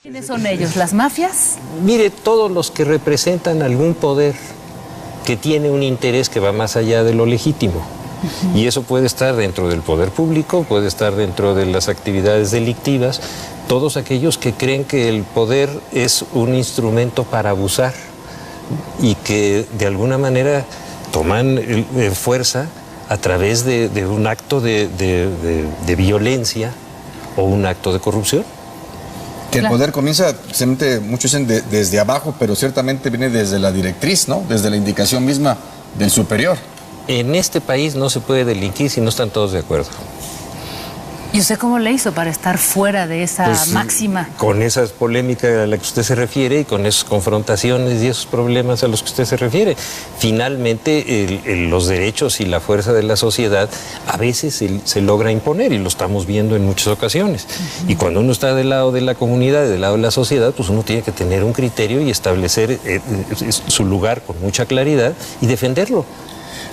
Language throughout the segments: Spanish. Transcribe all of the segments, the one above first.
¿Quiénes son ellos? ¿Las mafias? Mire, todos los que representan algún poder que tiene un interés que va más allá de lo legítimo. Y eso puede estar dentro del poder público, puede estar dentro de las actividades delictivas, todos aquellos que creen que el poder es un instrumento para abusar y que de alguna manera toman fuerza a través de un acto de violencia o un acto de corrupción. Que el poder comienza, muchos dicen desde abajo, pero ciertamente viene desde la directriz, ¿no? Desde la indicación misma del superior. En este país no se puede delinquir si no están todos de acuerdo. ¿Y usted cómo le hizo para estar fuera de esa máxima? Con esas polémicas a las que usted se refiere y con esas confrontaciones y esos problemas a los que usted se refiere. Finalmente, los derechos y la fuerza de la sociedad a veces se logra imponer y lo estamos viendo en muchas ocasiones. Y cuando uno está del lado de la comunidad y del lado de la sociedad, pues uno tiene que tener un criterio y establecer su lugar con mucha claridad y defenderlo.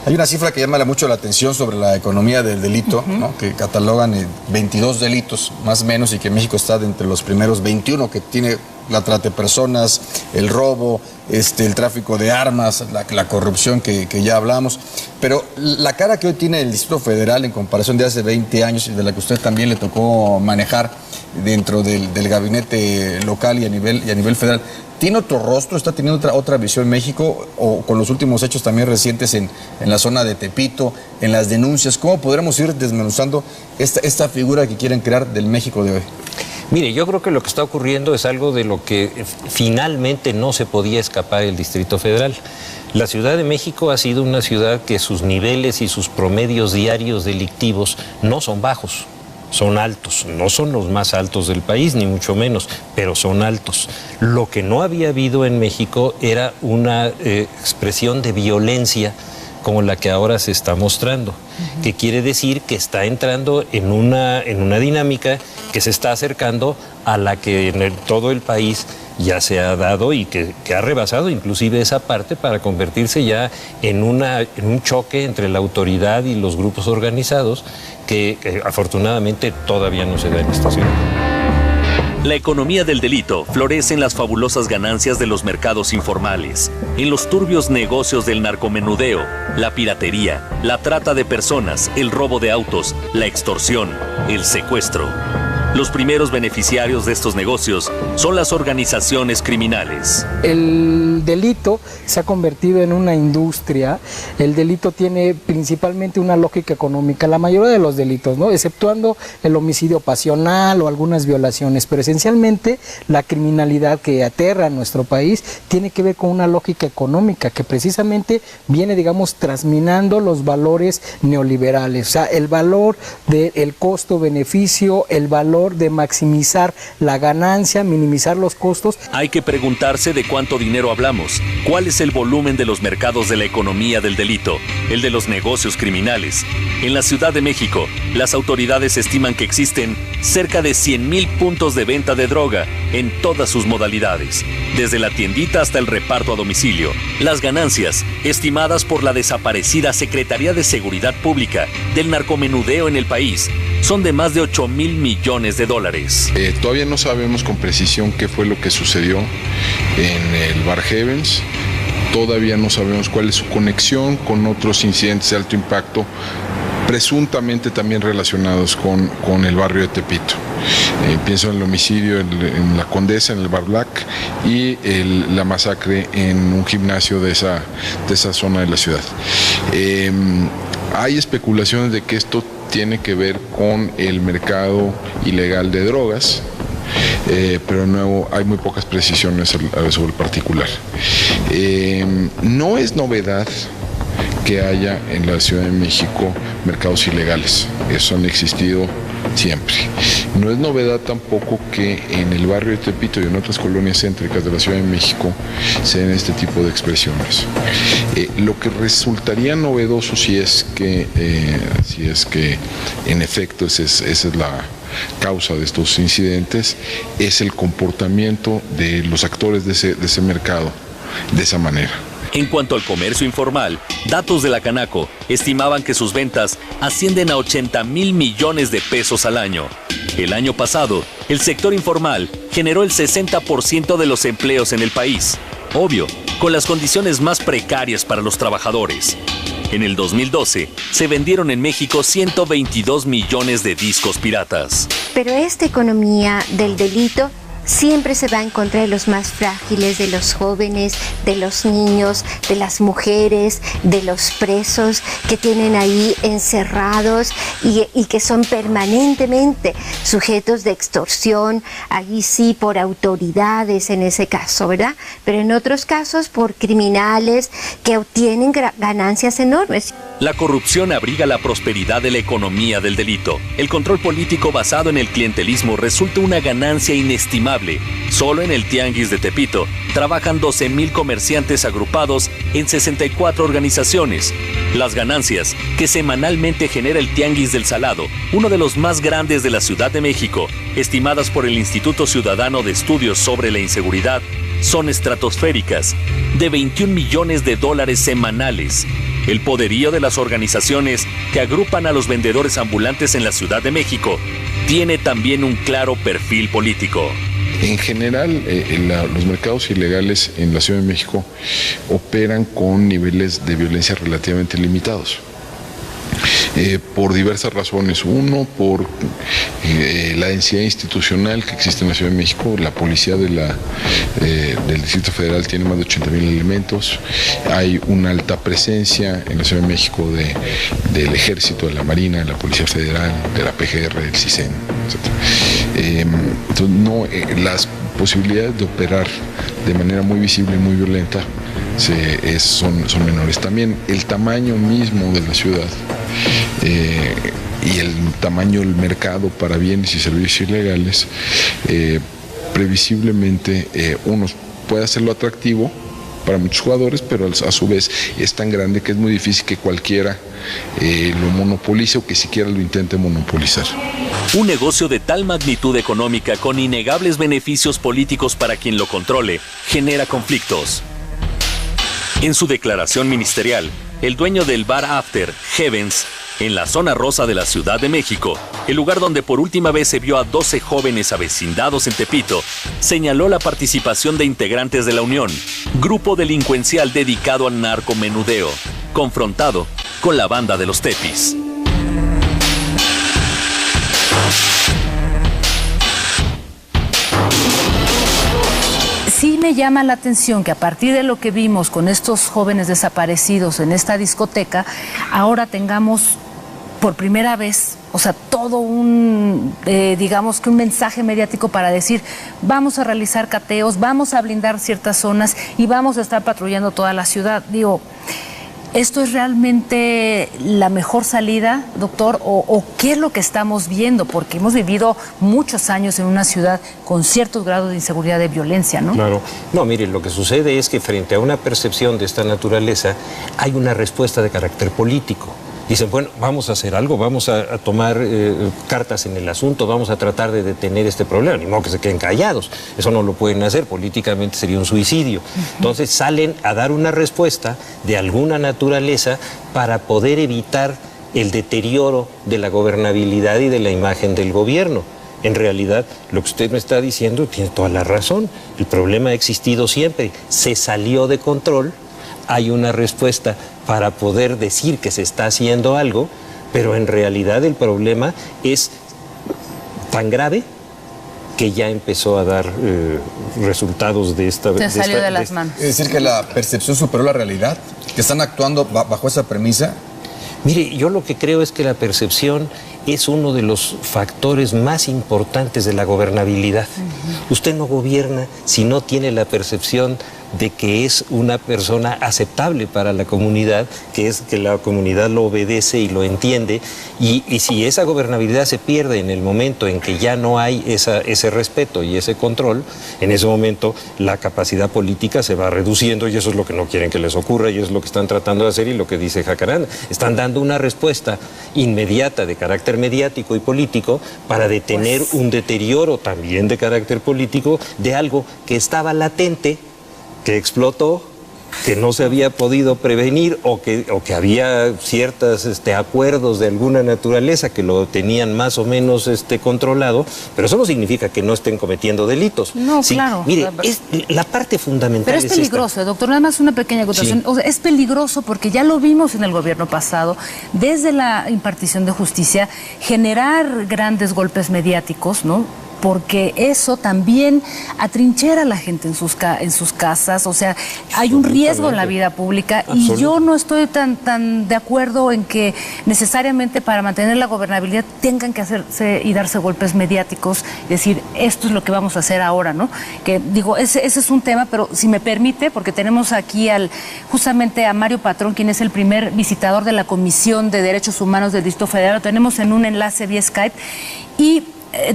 Hay una cifra que llama mucho la atención sobre la economía del delito, ¿no? Que catalogan 22 delitos, más o menos, y que México está de entre los primeros 21, que tiene la trata de personas, el robo, el tráfico de armas, la corrupción que ya hablamos. Pero la cara que hoy tiene el Distrito Federal en comparación de hace 20 años y de la que usted también le tocó manejar dentro del gabinete local y a nivel federal, ¿tiene otro rostro? ¿Está teniendo otra visión México? O con los últimos hechos también recientes en la zona de Tepito, en las denuncias, ¿cómo podremos ir desmenuzando esta figura que quieren crear del México de hoy? Mire, yo creo que lo que está ocurriendo es algo de lo que finalmente no se podía escapar el Distrito Federal. La Ciudad de México ha sido una ciudad que sus niveles y sus promedios diarios delictivos no son bajos. Son altos, no son los más altos del país, ni mucho menos, pero son altos. Lo que no había habido en México era una expresión de violencia como la que ahora se está mostrando, que quiere decir que está entrando en una dinámica que se está acercando a la que en todo el país ya se ha dado y que ha rebasado inclusive esa parte para convertirse ya en un choque entre la autoridad y los grupos organizados que afortunadamente todavía no se da en esta ciudad. La economía del delito florece en las fabulosas ganancias de los mercados informales, en los turbios negocios del narcomenudeo, la piratería, la trata de personas, el robo de autos, la extorsión, el secuestro. Los primeros beneficiarios de estos negocios son las organizaciones criminales. El delito se ha convertido en una industria. El delito tiene principalmente una lógica económica, la mayoría de los delitos, ¿no? Exceptuando el homicidio pasional o algunas violaciones, pero esencialmente la criminalidad que aterra a nuestro país tiene que ver con una lógica económica que precisamente viene, digamos, trasminando los valores neoliberales, o sea, el valor del costo-beneficio, el valor de maximizar la ganancia, minimizar los costos. Hay que preguntarse de cuánto dinero hablamos, cuál es el volumen de los mercados de la economía del delito, el de los negocios criminales. En la Ciudad de México, las autoridades estiman que existen cerca de 100,000 puntos de venta de droga en todas sus modalidades, desde la tiendita hasta el reparto a domicilio. Las ganancias, estimadas por la desaparecida Secretaría de Seguridad Pública del narcomenudeo en el país, son de más de 8,000 millones de dólares. Todavía no sabemos con precisión qué fue lo que sucedió en el Bar Heavens. Todavía no sabemos cuál es su conexión con otros incidentes de alto impacto, presuntamente también relacionados con el barrio de Tepito. Pienso en el homicidio en la Condesa, en el Bar Black, y la masacre en un gimnasio de esa zona de la ciudad. Hay especulaciones de que esto tiene que ver con el mercado ilegal de drogas, pero de nuevo hay muy pocas precisiones sobre el particular. No es novedad que haya en la Ciudad de México mercados ilegales, eso han existido siempre. No es novedad tampoco que en el barrio de Tepito y en otras colonias céntricas de la Ciudad de México se den este tipo de expresiones. Lo que resultaría novedoso si es que en efecto esa es la causa de estos incidentes, es el comportamiento de los actores de ese mercado de esa manera. En cuanto al comercio informal, datos de la Canaco estimaban que sus ventas ascienden a 80,000 millones de pesos al año. El año pasado, el sector informal generó el 60% de los empleos en el país. Obvio, con las condiciones más precarias para los trabajadores. En el 2012, se vendieron en México 122 millones de discos piratas. Pero esta economía del delito siempre se va en contra de los más frágiles, de los jóvenes, de los niños, de las mujeres, de los presos que tienen ahí encerrados y que son permanentemente sujetos de extorsión, ahí sí por autoridades en ese caso, ¿verdad? Pero en otros casos por criminales que obtienen ganancias enormes. La corrupción abriga la prosperidad de la economía del delito. El control político basado en el clientelismo resulta una ganancia inestimable. Solo en el Tianguis de Tepito trabajan 12,000 comerciantes agrupados en 64 organizaciones. Las ganancias que semanalmente genera el Tianguis del Salado, uno de los más grandes de la Ciudad de México, estimadas por el Instituto Ciudadano de Estudios sobre la Inseguridad, son estratosféricas, de 21 millones de dólares semanales. El poderío de las organizaciones que agrupan a los vendedores ambulantes en la Ciudad de México tiene también un claro perfil político. En general, los mercados ilegales en la Ciudad de México operan con niveles de violencia relativamente limitados. Por diversas razones. Uno, por la densidad institucional que existe en la Ciudad de México. La policía del Distrito Federal tiene más de 80,000 elementos. Hay una alta presencia en la Ciudad de México del Ejército, de la Marina, de la Policía Federal, de la PGR, del CISEN, etc. Entonces, las posibilidades de operar de manera muy visible y muy violenta son menores. También el tamaño mismo de la ciudad y el tamaño del mercado para bienes y servicios ilegales previsiblemente uno puede hacerlo atractivo para muchos jugadores, pero a su vez es tan grande que es muy difícil que cualquiera lo monopolice o que siquiera lo intente monopolizar. Un negocio de tal magnitud económica con innegables beneficios políticos para quien lo controle genera conflictos. En su declaración ministerial, el dueño del bar After, Heavens, en la zona rosa de la Ciudad de México, el lugar donde por última vez se vio a 12 jóvenes avecindados en Tepito, señaló la participación de integrantes de la Unión, grupo delincuencial dedicado al narcomenudeo, confrontado con la banda de los Tepis. Sí me llama la atención que a partir de lo que vimos con estos jóvenes desaparecidos en esta discoteca, ahora tengamos por primera vez, o sea, todo un, digamos que un mensaje mediático para decir, vamos a realizar cateos, vamos a blindar ciertas zonas y vamos a estar patrullando toda la ciudad. Digo, ¿esto es realmente la mejor salida, doctor? ¿O qué es lo que estamos viendo? Porque hemos vivido muchos años en una ciudad con ciertos grados de inseguridad, de violencia, ¿no? Claro. No, mire, lo que sucede es que frente a una percepción de esta naturaleza hay una respuesta de carácter político. Dicen, bueno, vamos a hacer algo, vamos a tomar cartas en el asunto, vamos a tratar de detener este problema. Ni modo que se queden callados, eso no lo pueden hacer, políticamente sería un suicidio. Entonces salen a dar una respuesta de alguna naturaleza para poder evitar el deterioro de la gobernabilidad y de la imagen del gobierno. En realidad, lo que usted me está diciendo tiene toda la razón. El problema ha existido siempre, se salió de control. Hay una respuesta para poder decir que se está haciendo algo, pero en realidad el problema es tan grave que ya empezó a dar resultados de esta... Se salió de las manos. Es decir, que la percepción superó la realidad, que están actuando bajo esa premisa. Mire, yo lo que creo es que la percepción es uno de los factores más importantes de la gobernabilidad. Usted no gobierna si no tiene la percepción de que es una persona aceptable para la comunidad, que es que la comunidad lo obedece y lo entiende, y si esa gobernabilidad se pierde en el momento en que ya no hay ese respeto y ese control, en ese momento la capacidad política se va reduciendo y eso es lo que no quieren que les ocurra y eso es lo que están tratando de hacer y lo que dice Jacaranda. Están dando una respuesta inmediata de carácter mediático y político para detener un deterioro también de carácter político de algo que estaba latente, que explotó que no se había podido prevenir o que había ciertos acuerdos de alguna naturaleza que lo tenían más o menos controlado, pero eso no significa que no estén cometiendo delitos. No, sí, claro. Mire, la parte fundamental pero es peligroso, doctor, nada más una pequeña acotación. Sí. O sea, es peligroso porque ya lo vimos en el gobierno pasado, desde la impartición de justicia, generar grandes golpes mediáticos, ¿no? Porque eso también atrinchera a la gente en sus casas, o sea, hay un riesgo en la vida pública y yo no estoy tan de acuerdo en que necesariamente para mantener la gobernabilidad tengan que hacerse y darse golpes mediáticos, decir, esto es lo que vamos a hacer ahora, ¿no? Que digo, ese es un tema, pero si me permite, porque tenemos aquí justamente a Mario Patrón, quien es el primer visitador de la Comisión de Derechos Humanos del Distrito Federal, lo tenemos en un enlace vía Skype y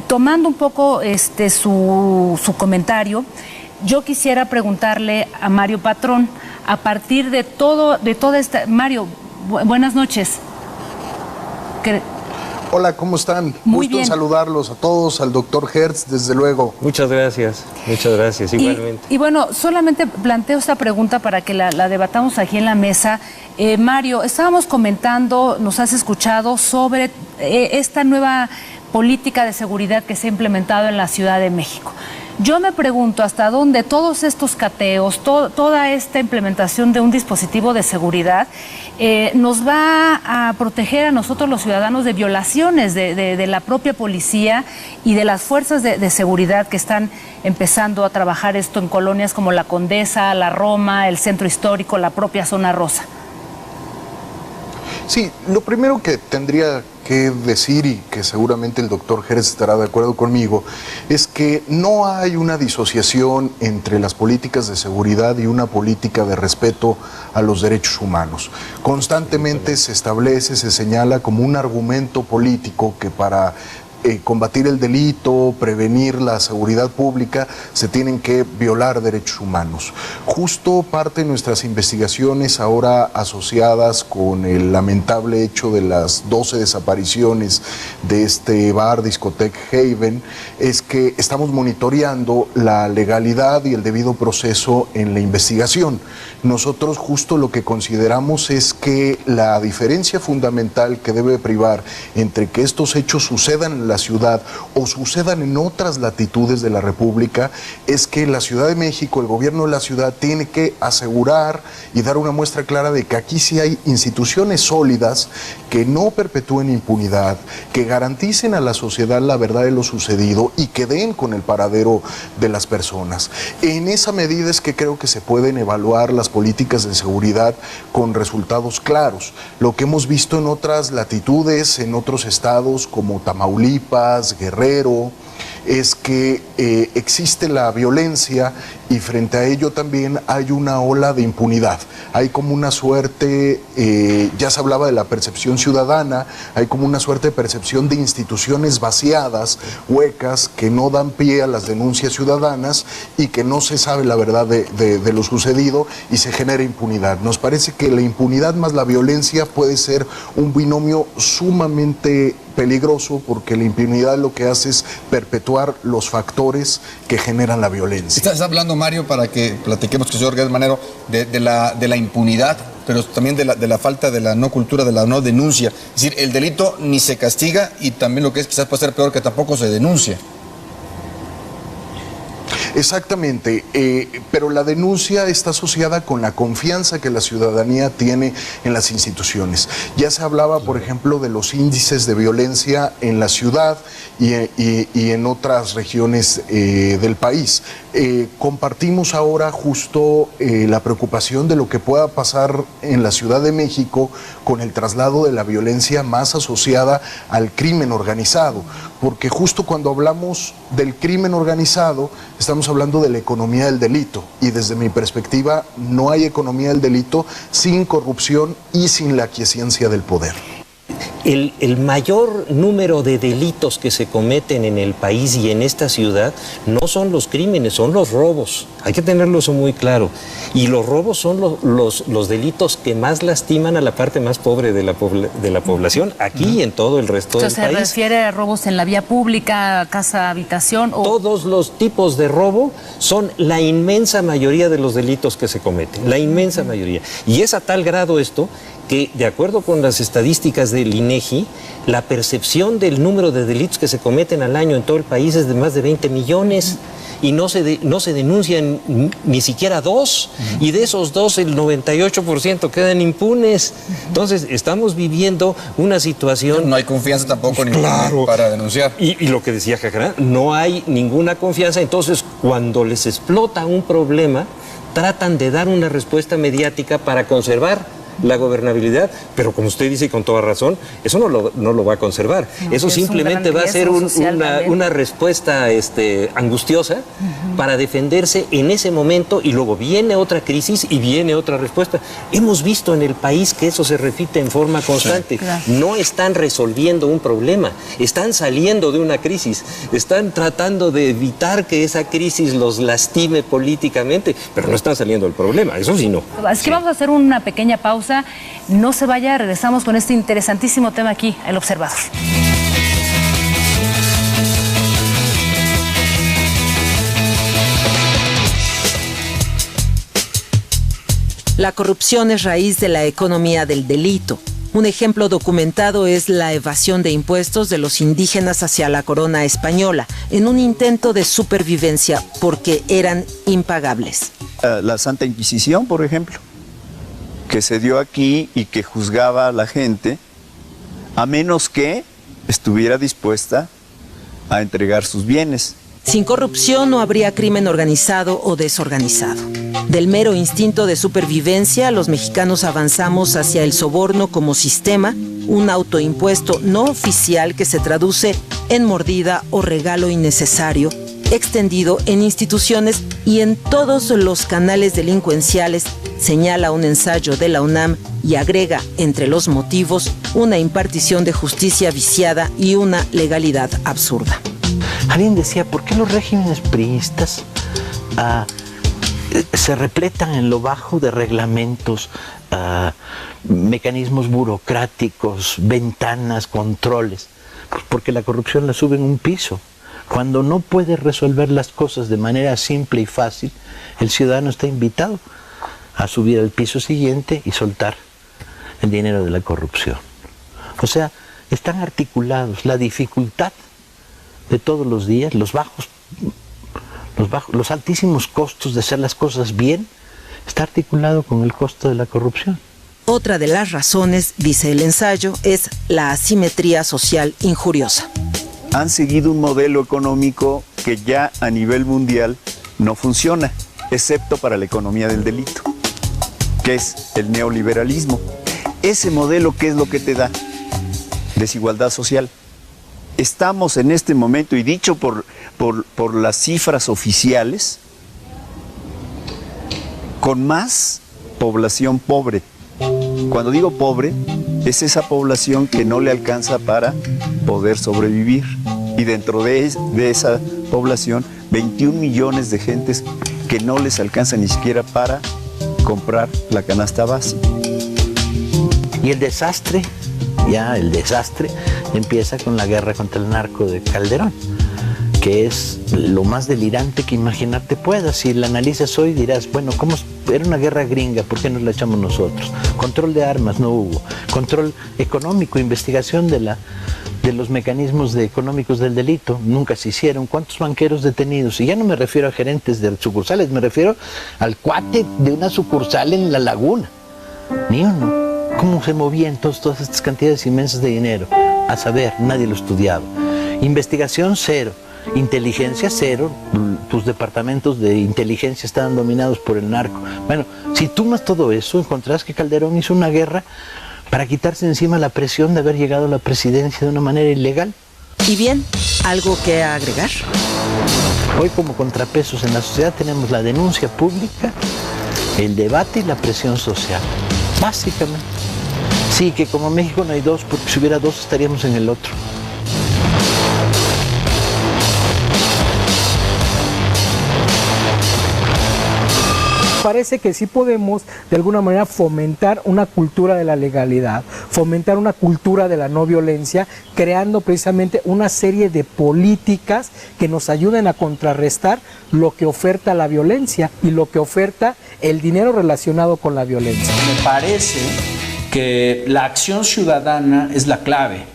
tomando un poco su comentario, yo quisiera preguntarle a Mario Patrón, a partir de toda esta... Mario, buenas noches. Hola, ¿cómo están? Muy Gusto bien. en saludarlos a todos, al doctor Hertz, desde luego. Muchas gracias, igualmente. Y bueno, solamente planteo esta pregunta para que la debatamos aquí en la mesa. Mario, estábamos comentando, nos has escuchado sobre esta nueva política de seguridad que se ha implementado en la Ciudad de México. Yo me pregunto hasta dónde todos estos cateos, toda esta implementación de un dispositivo de seguridad nos va a proteger a nosotros los ciudadanos de violaciones de la propia policía y de las fuerzas de seguridad que están empezando a trabajar esto en colonias como La Condesa, La Roma, el Centro Histórico, la propia Zona Rosa. Sí, lo primero que tendría que decir, y que seguramente el doctor Jerez estará de acuerdo conmigo, es que no hay una disociación entre las políticas de seguridad y una política de respeto a los derechos humanos. Constantemente se establece, se señala como un argumento político que para combatir el delito, prevenir la seguridad pública, se tienen que violar derechos humanos. Justo parte de nuestras investigaciones ahora asociadas con el lamentable hecho de las 12 desapariciones de este bar, discoteca Haven, es que estamos monitoreando la legalidad y el debido proceso en la investigación. Nosotros justo lo que consideramos es que la diferencia fundamental que debe privar entre que estos hechos sucedan en la ciudad o sucedan en otras latitudes de la República es que la Ciudad de México, el gobierno de la ciudad, tiene que asegurar y dar una muestra clara de que aquí sí hay instituciones sólidas que no perpetúen impunidad, que garanticen a la sociedad la verdad de lo sucedido y que den con el paradero de las personas. En esa medida es que creo que se pueden evaluar las políticas de seguridad con resultados claros. Lo que hemos visto en otras latitudes, en otros estados como Tamaulipas, Guerrero, es que existe la violencia y frente a ello también hay una ola de impunidad. Hay como una suerte, ya se hablaba de la percepción ciudadana, hay como una suerte de percepción de instituciones vaciadas, huecas, que no dan pie a las denuncias ciudadanas y que no se sabe la verdad de lo sucedido y se genera impunidad. Nos parece que la impunidad más la violencia puede ser un binomio sumamente peligroso porque la impunidad lo que hace es perpetuar los factores que generan la violencia. Estás hablando, Mario, para que platiquemos con el señor Gertz Manero de la impunidad, pero también de la falta de la no cultura, de la no denuncia. Es decir, el delito ni se castiga y también lo que es quizás puede ser peor, que tampoco se denuncia. Exactamente, pero la denuncia está asociada con la confianza que la ciudadanía tiene en las instituciones. Ya se hablaba, por ejemplo, de los índices de violencia en la ciudad y en otras regiones del país. Compartimos ahora justo la preocupación de lo que pueda pasar en la Ciudad de México con el traslado de la violencia más asociada al crimen organizado, porque justo cuando hablamos del crimen organizado estamos hablando de la economía del delito y desde mi perspectiva no hay economía del delito sin corrupción y sin la aquiescencia del poder. el mayor número de delitos que se cometen en el país y en esta ciudad no son los crímenes, son los robos. Hay que tenerlo eso muy claro. Y los robos son los delitos que más lastiman a la parte más pobre de la población, aquí y en todo el resto del país. ¿Se refiere a robos en la vía pública, casa, habitación? O... Todos los tipos de robo son la inmensa mayoría de los delitos que se cometen, la inmensa mayoría. Y es a tal grado esto que, de acuerdo con las estadísticas del INEGI, la percepción del número de delitos que se cometen al año en todo el país es de más de 20 millones. Y no se denuncian ni siquiera 2, y de esos 2 el 98% quedan impunes. Entonces estamos viviendo una situación... No hay confianza tampoco claro, para denunciar. Y lo que decía Jacaranda, no hay ninguna confianza. Entonces, cuando les explota un problema, tratan de dar una respuesta mediática para conservar la gobernabilidad, pero como usted dice y con toda razón, eso no lo va a conservar. No, eso simplemente va a ser una respuesta angustiosa para defenderse en ese momento, y luego viene otra crisis y viene otra respuesta. Hemos visto en el país que eso se repite en forma constante. Sí, claro. No están resolviendo un problema, están saliendo de una crisis, están tratando de evitar que esa crisis los lastime políticamente, pero no están saliendo del problema, eso sí no. Es que vamos a hacer una pequeña pausa. No se vaya, regresamos con este interesantísimo tema aquí, El Observador. La corrupción es raíz de la economía del delito. Un ejemplo documentado es la evasión de impuestos de los indígenas hacia la corona española, en un intento de supervivencia porque eran impagables. La Santa Inquisición, por ejemplo, que se dio aquí y que juzgaba a la gente a menos que estuviera dispuesta a entregar sus bienes. Sin corrupción no habría crimen organizado o desorganizado. Del mero instinto de supervivencia, los mexicanos avanzamos hacia el soborno como sistema, un autoimpuesto no oficial que se traduce en mordida o regalo innecesario, extendido en instituciones y en todos los canales delincuenciales, señala un ensayo de la UNAM y agrega entre los motivos una impartición de justicia viciada y una legalidad absurda. Alguien decía, ¿por qué los regímenes priistas se repletan en lo bajo de reglamentos, mecanismos burocráticos, ventanas, controles? Pues porque la corrupción la sube en un piso. Cuando no puede resolver las cosas de manera simple y fácil, el ciudadano está invitado a subir al piso siguiente y soltar el dinero de la corrupción. O sea, están articulados. La dificultad de todos los días, los altísimos costos de hacer las cosas bien, está articulado con el costo de la corrupción. Otra de las razones, dice el ensayo, es la asimetría social injuriosa. Han seguido un modelo económico que ya a nivel mundial no funciona, excepto para la economía del delito, que es el neoliberalismo. Ese modelo, ¿qué es lo que te da? Desigualdad social. Estamos en este momento, y dicho por las cifras oficiales, con más población pobre. Cuando digo pobre, es esa población que no le alcanza para poder sobrevivir. Y dentro de esa población, 21 millones de gentes que no les alcanza ni siquiera para comprar la canasta básica. Y el desastre empieza con la guerra contra el narco de Calderón, que es lo más delirante que imaginarte puedas. Si la analizas hoy dirás, bueno, ¿cómo era una guerra gringa? ¿Por qué nos la echamos nosotros? Control de armas no hubo, control económico, investigación de los mecanismos económicos del delito, nunca se hicieron. ¿Cuántos banqueros detenidos? Y ya no me refiero a gerentes de sucursales, me refiero al cuate de una sucursal en La Laguna. Ni uno. ¿Cómo se movían todas estas cantidades inmensas de dinero? A saber, nadie lo estudiaba. Investigación cero, inteligencia cero, tus departamentos de inteligencia estaban dominados por el narco. Bueno, si sumas todo eso, encontrarás que Calderón hizo una guerra para quitarse encima la presión de haber llegado a la presidencia de una manera ilegal. Y bien, ¿algo que agregar? Hoy, como contrapesos en la sociedad, tenemos la denuncia pública, el debate y la presión social. Básicamente. Sí, que como México no hay dos, porque si hubiera dos estaríamos en el otro. Parece que sí podemos de alguna manera fomentar una cultura de la legalidad, fomentar una cultura de la no violencia, creando precisamente una serie de políticas que nos ayuden a contrarrestar lo que oferta la violencia y lo que oferta el dinero relacionado con la violencia. Me parece que la acción ciudadana es la clave.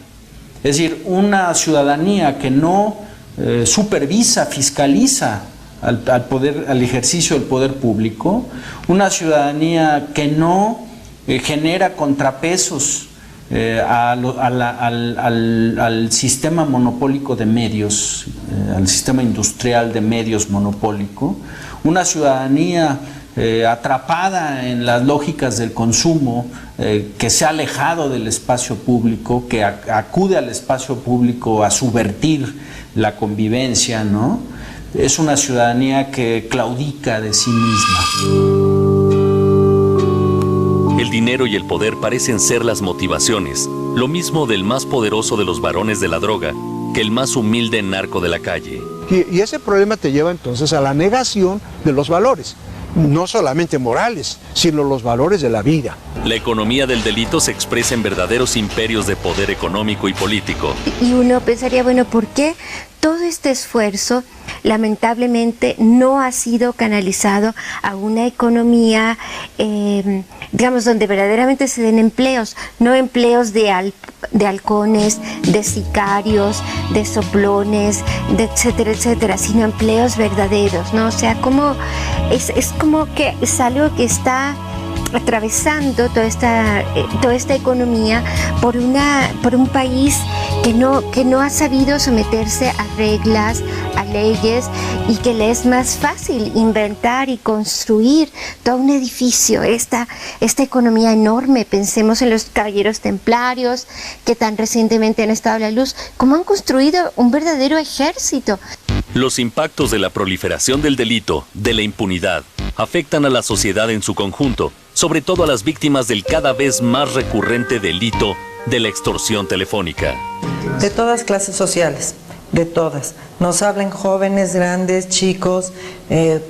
Es decir, una ciudadanía que no supervisa, fiscaliza al ejercicio del poder público, una ciudadanía que no genera contrapesos al sistema monopólico de medios, al sistema industrial de medios monopólico, una ciudadanía atrapada en las lógicas del consumo, que se ha alejado del espacio público, que acude al espacio público a subvertir la convivencia, ¿no? Es una ciudadanía que claudica de sí misma. El dinero y el poder parecen ser las motivaciones, lo mismo del más poderoso de los varones de la droga que el más humilde narco de la calle. Y ese problema te lleva entonces a la negación de los valores, no solamente morales, sino los valores de la vida. La economía del delito se expresa en verdaderos imperios de poder económico y político. Y uno pensaría, bueno, ¿por qué todo este esfuerzo lamentablemente no ha sido canalizado a una economía, digamos, donde verdaderamente se den empleos, no empleos de halcones, de sicarios, de soplones, de etcétera, etcétera, sino empleos verdaderos, ¿no? O sea, como es como que es algo que está atravesando toda esta economía por un país que no ha sabido someterse a reglas, a leyes, y que le es más fácil inventar y construir todo un edificio, esta economía enorme. Pensemos en los caballeros templarios que tan recientemente han estado a la luz, cómo han construido un verdadero ejército. Los impactos de la proliferación del delito, de la impunidad, afectan a la sociedad en su conjunto, sobre todo a las víctimas del cada vez más recurrente delito de la extorsión telefónica. De todas clases sociales, de todas. Nos hablan jóvenes, grandes, chicos,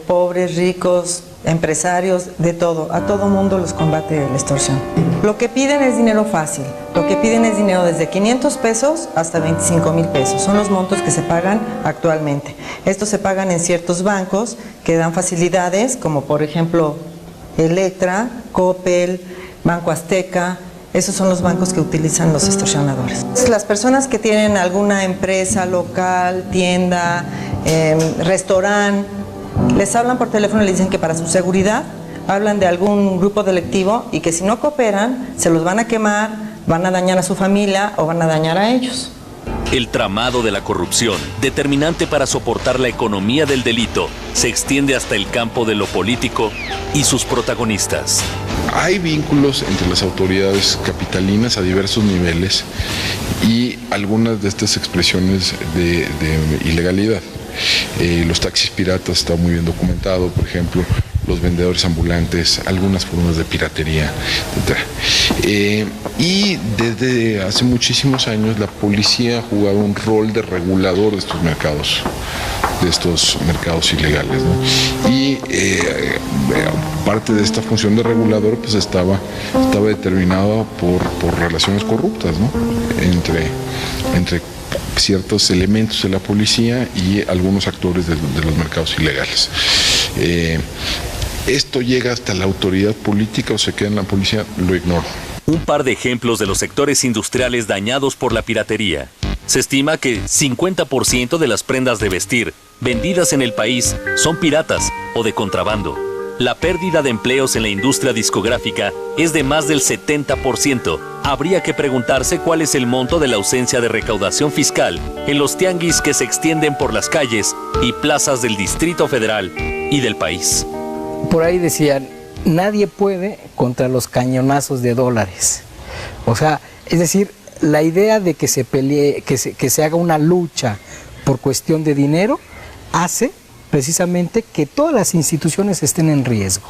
pobres, ricos, empresarios, de todo. A todo mundo los combate la extorsión. Lo que piden es dinero fácil. Lo que piden es dinero desde 500 pesos hasta 25,000 pesos. Son los montos que se pagan actualmente. Estos se pagan en ciertos bancos que dan facilidades, como por ejemplo Electra, Coppel, Banco Azteca. Esos son los bancos que utilizan los extorsionadores. Las personas que tienen alguna empresa local, tienda, restaurante, les hablan por teléfono y les dicen que para su seguridad hablan de algún grupo delictivo y que si no cooperan se los van a quemar, van a dañar a su familia o van a dañar a ellos. El tramado de la corrupción, determinante para soportar la economía del delito, se extiende hasta el campo de lo político y sus protagonistas. Hay vínculos entre las autoridades capitalinas a diversos niveles y algunas de estas expresiones de ilegalidad. Los taxis piratas está muy bien documentado, por ejemplo, los vendedores ambulantes, algunas formas de piratería, etc. Y desde hace muchísimos años la policía ha jugado un rol de regulador de estos mercados ilegales, ¿no? Y parte de esta función de regulador pues estaba determinada por relaciones corruptas, ¿no? entre ciertos elementos de la policía y algunos actores de los mercados ilegales. ¿Esto llega hasta la autoridad política o se queda en la policía? Lo ignoro. Un par de ejemplos de los sectores industriales dañados por la piratería. Se estima que 50% de las prendas de vestir vendidas en el país son piratas o de contrabando. La pérdida de empleos en la industria discográfica es de más del 70%. Habría que preguntarse cuál es el monto de la ausencia de recaudación fiscal en los tianguis que se extienden por las calles y plazas del Distrito Federal y del país. Por ahí decían, nadie puede contra los cañonazos de dólares. O sea, es decir, la idea de que se pelee, que se haga una lucha por cuestión de dinero, hace precisamente que todas las instituciones estén en riesgo.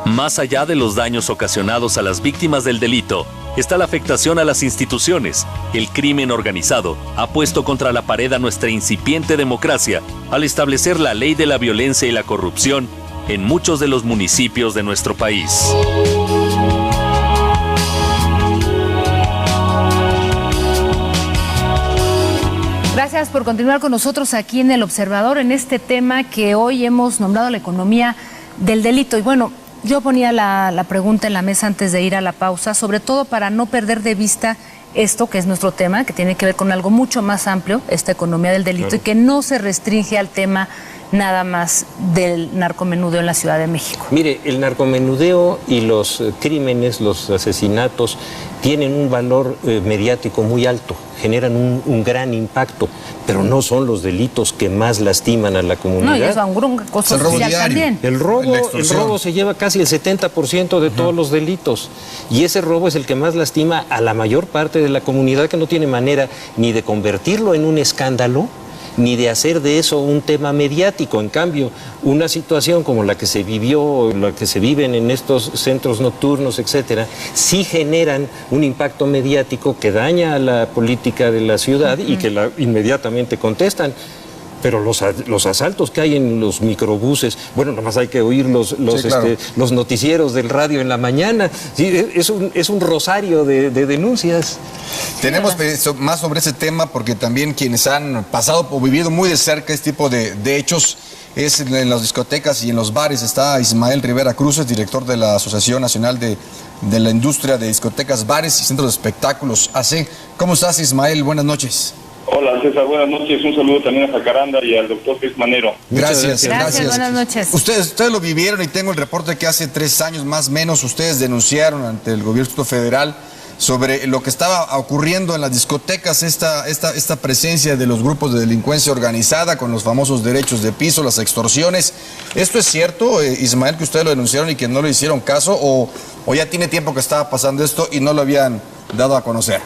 Más allá de los daños ocasionados a las víctimas del delito, está la afectación a las instituciones. El crimen organizado ha puesto contra la pared a nuestra incipiente democracia al establecer la ley de la violencia y la corrupción en muchos de los municipios de nuestro país. Gracias por continuar con nosotros aquí en El Observador en este tema que hoy hemos nombrado la economía del delito. Y bueno, yo ponía la pregunta en la mesa antes de ir a la pausa, sobre todo para no perder de vista esto que es nuestro tema, que tiene que ver con algo mucho más amplio, esta economía del delito, claro, y que no se restringe al tema nada más del narcomenudeo en la Ciudad de México. Mire, el narcomenudeo y los crímenes, los asesinatos, tienen un valor mediático muy alto, generan un gran impacto, pero no son los delitos que más lastiman a la comunidad. No, y eso es una cosa social también. El robo se lleva casi el 70% de todos los delitos, y ese robo es el que más lastima a la mayor parte de la comunidad, que no tiene manera ni de convertirlo en un escándalo, ni de hacer de eso un tema mediático. En cambio, una situación como la que se vivió, la que se viven en estos centros nocturnos, etcétera, sí generan un impacto mediático que daña a la política de la ciudad y que inmediatamente contestan. Pero los asaltos que hay en los microbuses, bueno, nada más hay que oír los noticieros del radio en la mañana. Sí, es un rosario de denuncias. Tenemos más sobre ese tema porque también quienes han pasado o vivido muy de cerca este tipo de hechos es en las discotecas y en los bares. Está Ismael Rivera Cruz, es director de la Asociación Nacional de la Industria de Discotecas, Bares y Centros de Espectáculos, AC. ¿Cómo estás, Ismael? Buenas noches. Hola, César, buenas noches. Un saludo también a Jacaranda y al doctor Cris Manero. Gracias. Buenas noches. Ustedes lo vivieron y tengo el reporte que hace 3 años más o menos ustedes denunciaron ante el gobierno federal sobre lo que estaba ocurriendo en las discotecas, esta presencia de los grupos de delincuencia organizada con los famosos derechos de piso, las extorsiones. ¿Esto es cierto, Ismael, que ustedes lo denunciaron y que no le hicieron caso, o ya tiene tiempo que estaba pasando esto y no lo habían dado a conocer?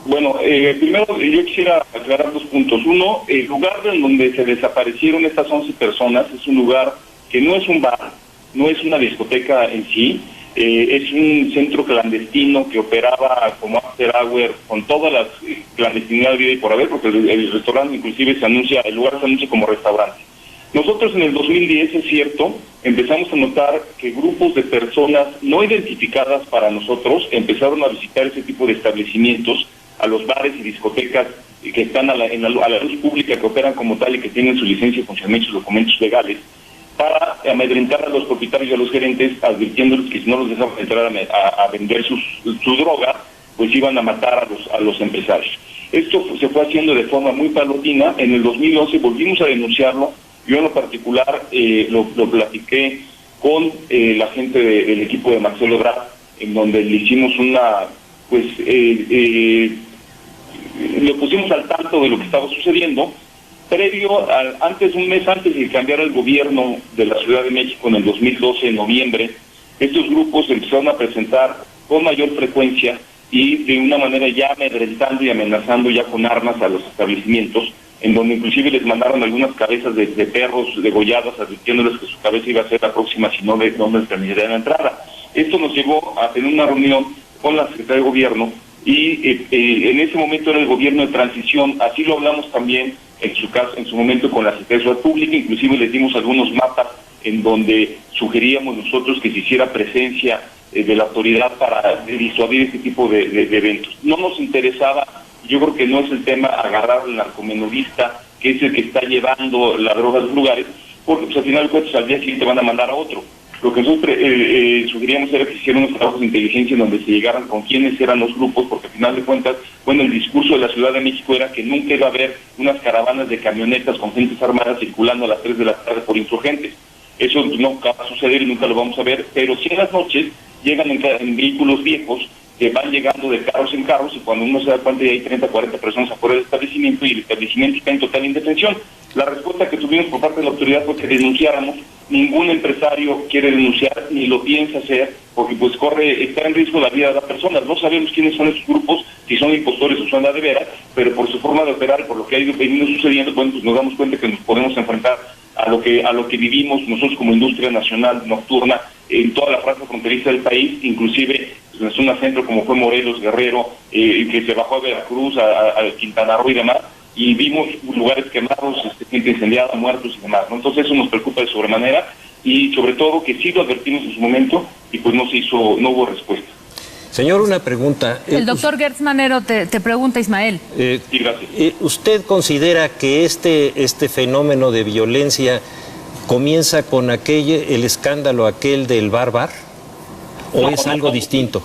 Bueno, primero yo quisiera aclarar 2 puntos. Uno, el lugar en donde se desaparecieron estas 11 personas es un lugar que no es un bar, no es una discoteca en sí, es un centro clandestino que operaba como after hour con todas las clandestinidad de vida y por haber, porque el restaurante inclusive el lugar se anuncia como restaurante. Nosotros en el 2010, es cierto, empezamos a notar que grupos de personas no identificadas para nosotros empezaron a visitar ese tipo de establecimientos, a los bares y discotecas que están a la luz pública, que operan como tal y que tienen su licencia de funcionamiento y sus documentos legales, para amedrentar a los propietarios y a los gerentes, advirtiéndoles que si no los dejaban entrar a vender su droga, pues iban a matar a los empresarios. Esto se fue haciendo de forma muy paulatina. En el 2011 volvimos a denunciarlo. Yo en lo particular lo platiqué con la gente del equipo de Marcelo Ebrard, en donde le hicimos le pusimos al tanto de lo que estaba sucediendo. Un mes antes de que cambiara el gobierno de la Ciudad de México en el 2012, en noviembre, estos grupos empezaron a presentar con mayor frecuencia y de una manera ya amedrentando y amenazando ya con armas a los establecimientos, en donde inclusive les mandaron algunas cabezas de perros degolladas, advirtiéndoles que su cabeza iba a ser la próxima, si no les permitirían la entrada. Esto nos llevó a tener una reunión con la Secretaría de Gobierno y en ese momento era el gobierno de transición. Así lo hablamos también en su momento con la Secretaría de Seguridad Pública, inclusive les dimos algunos mapas en donde sugeríamos nosotros que se hiciera presencia de la autoridad para disuadir este tipo de eventos. No nos interesaba, yo creo que no es el tema agarrar al narcomenudista, que es el que está llevando la droga a los lugares, porque pues, al final de cuentas al día siguiente van a mandar a otro. Lo que nosotros sugeríamos era que se hicieran unos trabajos de inteligencia en donde se llegaran con quiénes eran los grupos, porque al final de cuentas, el discurso de la Ciudad de México era que nunca iba a haber unas caravanas de camionetas con gentes armadas circulando a las 3 de la tarde por insurgentes. Eso nunca va a suceder y nunca lo vamos a ver, pero sí en las noches llegan en vehículos viejos que van llegando de carros en carros, y cuando uno se da cuenta ya hay 30, 40 personas afuera del establecimiento y el establecimiento está en total indefensión. La respuesta que tuvimos por parte de la autoridad fue que denunciáramos. Ningún empresario quiere denunciar ni lo piensa hacer, porque pues está en riesgo la vida de las personas. No sabemos quiénes son esos grupos, si son impostores o son de veras, pero por su forma de operar, por lo que ha venido sucediendo, pues nos damos cuenta que nos podemos enfrentar a lo que vivimos nosotros como industria nacional nocturna en toda la franja fronteriza del país, inclusive en la zona centro como fue Morelos, Guerrero, que se bajó a Veracruz, a Quintana Roo y demás, y vimos lugares quemados, gente incendiada, muertos y demás, ¿no? Entonces eso nos preocupa de sobremanera, y sobre todo que sí lo advertimos en su momento y pues no hubo respuesta. Señor, una pregunta. El doctor Gertz Manero te pregunta, Ismael. Sí, gracias. ¿Usted considera que este fenómeno de violencia comienza con el escándalo aquel del Bar? ¿O es algo distinto?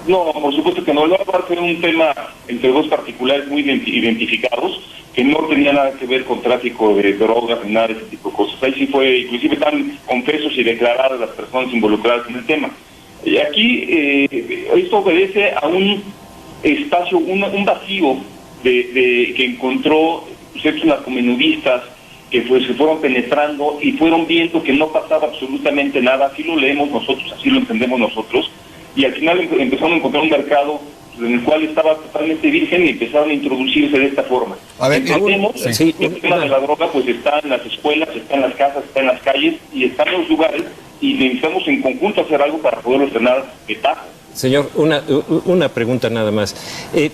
No, por supuesto que no. El Bar fue un tema entre dos particulares muy identificados, que no tenía nada que ver con tráfico de drogas ni nada de ese tipo de cosas. Ahí sí fue, inclusive están confesos y declaradas las personas involucradas en el tema. Y aquí esto obedece a un espacio, un vacío que encontró ciertos narcomenudistas que se fueron penetrando y fueron viendo que no pasaba absolutamente nada. Así lo leemos nosotros, así lo entendemos nosotros, y al final empezaron a encontrar un mercado en el cual estaba totalmente virgen y empezaron a introducirse de esta forma. A ver, el tema de la droga pues está en las escuelas, está en las casas, está en las calles y está en los lugares, y necesitamos en conjunto hacer algo para poderlo frenar de tajo. Señor, una pregunta nada más.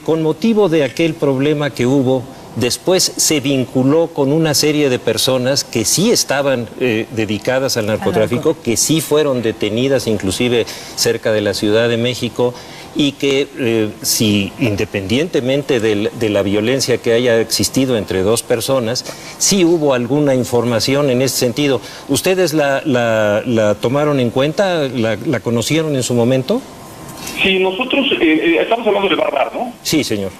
Con motivo de aquel problema que hubo, después se vinculó con una serie de personas que sí estaban dedicadas al narcotráfico, que sí fueron detenidas inclusive cerca de la Ciudad de México, y que si independientemente de la violencia que haya existido entre dos personas, sí hubo alguna información en ese sentido. ¿Ustedes la tomaron en cuenta? ¿La conocieron en su momento? Sí, nosotros estamos hablando de Bar, ¿no? Sí, señor.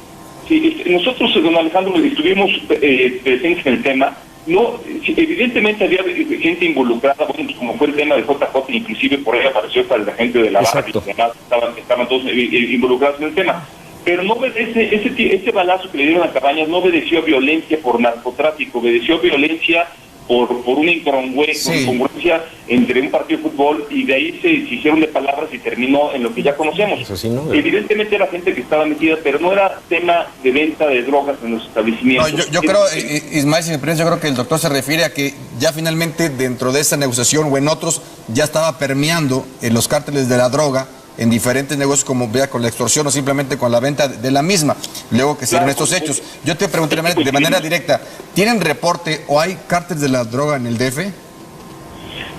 Sí, nosotros, don Alejandro, estuvimos presentes en el tema. No, evidentemente había gente involucrada, bueno, pues como fue el tema de JJ, inclusive por ahí apareció hasta la gente de la barra y demás, estaban todos involucrados en el tema. Pero no obedece, ese balazo que le dieron a Cabañas no obedeció a violencia por narcotráfico, obedeció a violencia por una incongruencia entre un partido de fútbol, y de ahí se hicieron de palabras y terminó en lo que ya conocemos. Sí, ¿no? Evidentemente era gente que estaba metida, pero no era tema de venta de drogas en los establecimientos. No, yo creo, Ismael, si me permite, yo creo que el doctor se refiere a que ya finalmente dentro de esa negociación o en otros ya estaba permeando en los cárteles de la droga en diferentes negocios, como vea con la extorsión o simplemente con la venta de la misma, luego que se dieron estos hechos. Yo te pregunté de manera directa, ¿tienen reporte o hay cárteles de la droga en el DF?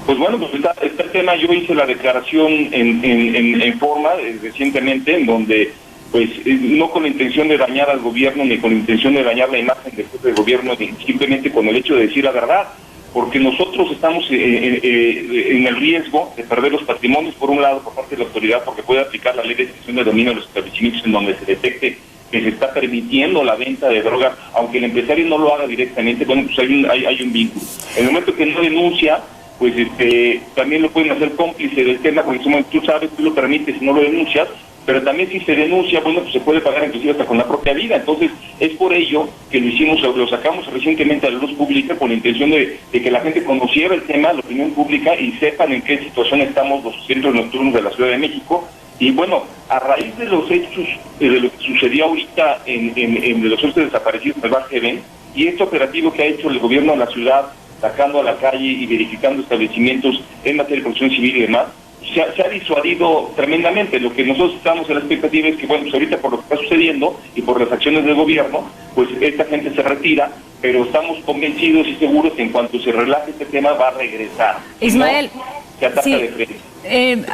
Pues bueno, pues está el tema. Yo hice la declaración en forma recientemente, en donde pues no con la intención de dañar al gobierno ni con la intención de dañar la imagen del jefe de gobierno, simplemente con el hecho de decir la verdad, porque nosotros estamos en el riesgo de perder los patrimonios, por un lado, por parte de la autoridad, porque puede aplicar la ley de extinción de dominio de los establecimientos en donde se detecte que se está permitiendo la venta de drogas, aunque el empresario no lo haga directamente. Bueno, pues hay un vínculo. En el momento que no denuncia, pues también lo pueden hacer cómplice del tema, porque tú sabes, tú lo permites y no lo denuncias, pero también si se denuncia, bueno, pues se puede pagar inclusive hasta con la propia vida. Entonces, es por ello que lo sacamos recientemente a la luz pública con la intención de que la gente conociera el tema, la opinión pública, y sepan en qué situación estamos los centros nocturnos de la Ciudad de México. Y bueno, a raíz de los hechos, de lo que sucedió ahorita en los hechos desaparecidos en el Bar Heaven, y este operativo que ha hecho el gobierno de la ciudad, sacando a la calle y verificando establecimientos en materia de protección civil y demás, se ha disuadido tremendamente. Lo que nosotros estamos en la expectativa es que, bueno, pues ahorita por lo que está sucediendo y por las acciones del gobierno, pues esta gente se retira, pero estamos convencidos y seguros que en cuanto se relaje este tema va a regresar. Ismael, ¿no? Se ataca sí. de frente.